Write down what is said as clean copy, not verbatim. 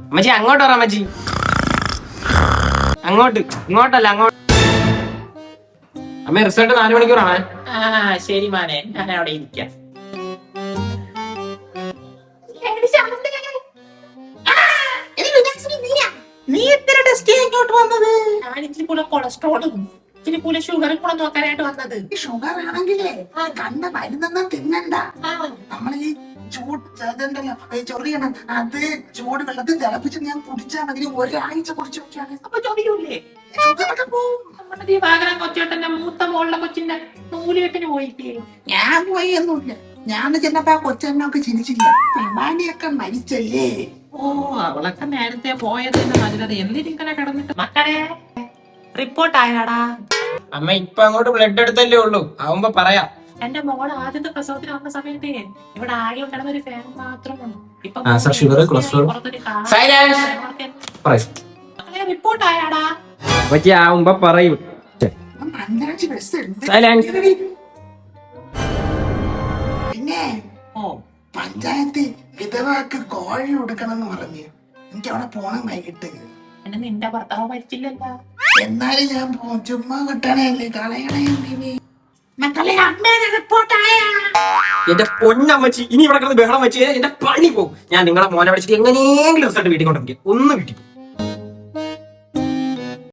അമ്മച്ചി അങ്ങോട്ട് പറ അമ്മച്ചി. ഇങ്ങോട്ടല്ല അങ്ങോട്ട്. അമ്മ റിസൾട്ട് 4 മണിക്കൂറാണ്. ശരി മോനെ, ഞാൻ അവിടെ ഇരിക്കാം. നീ എത്ര ടെസ്റ്റ് ഇങ്ങോട്ട് വന്നത്? ഞാൻ ഇച്ചിരി പോലെ കൊളസ്ട്രോളും ഇച്ചിരി പോലെ ഷുഗറും കൂടെ നോക്കാനായിട്ട് വന്നത്. ഷുഗർ ആണെങ്കിലേ കണ്ട മരുന്നൊന്നും തിന്നണ്ട. നമ്മൾ ഈ ചൊറിയണം, അത് ചൂട് വെള്ളത്തിൽ തിളപ്പിച്ച് ഞാൻ കുടിച്ചാൽ മതി. ഒരാഴ്ച കുടിച്ചു നോക്കിയാണ്. അപ്പൊ ചൊറിയൂലേ? ഷുഗറൊക്കെ പോവും. നമ്മുടെ ദിവാകരൻ കൊച്ചേട്ടന്റെ മൂത്ത മോളുടെ കൊച്ചിന്റെ നൂലുകെട്ടിന് പോയില്ലേ? ഞാൻ പോയി ഒന്നുമില്ല. ഞാൻ ചെന്നപ്പോ കൊച്ചെണ്ണൊക്കെ ചിരിച്ചില്ല. പ്രമാണിയൊക്കെ മരിച്ചല്ലേ. ഓ, അവളൊക്കെ നേരത്തെ പോയതിന് നല്ലത്. എന്തിനിങ്ങനെ കിടന്നിട്ട്? മക്കളെ റിപ്പോർട്ട് ആയാടാ? അമ്മ ഇപ്പൊ അങ്ങോട്ട് ബ്ലഡ് എടുത്തല്ലേ ഉള്ളൂ, ആവുമ്പോ പറയാം. എന്റെ മോള് ആദ്യത്തെ പ്രസവത്തിന് വന്ന സമയത്ത് ഇവിടെ ആകെ കിടന്ന ഒരു ഫാൻ മാത്രമാണ്. ഇപ്പൊ ഷുഗർ, കൊളസ്ട്രോൾ. റിപ്പോർട്ട് ആയാടാ? അമ്മച്ചി ആവുമ്പോ പറയും. അഞ്ചാഴ്ച ബസ് ഉണ്ട്. പിന്നെ പഞ്ചായത്ത് വിധവാക്ക് കോഴി കൊടുക്കണം എന്ന് പറഞ്ഞു. എനിക്ക് അവിടെ പോണം വൈകിട്ട്. എന്നെ നിന്റെ ഭർത്താവ് മരിച്ചില്ലല്ലോ. എന്നാലും ഞാൻ പോകും. ചുമ്മാ കിട്ടണല്ലേ, കളയണേ. മക്കളെ അമ്മേനെ റിപ്പോർട്ട് ആയാ? എന്റെ പൊന്നമ്മച്ചി, ഇനി ഇവിടെ കിടന്ന് ബഹളം വെച്ച് എന്റെ പണി പോകും. ഞാൻ നിങ്ങളെ മോനെ വിളിച്ചിട്ട് എങ്ങനെയെങ്കിലും റിസൾട്ട് വീട്ടിൽ കൊണ്ടിരിക്കും. ഒന്ന് വീട്ടിൽ പോകും.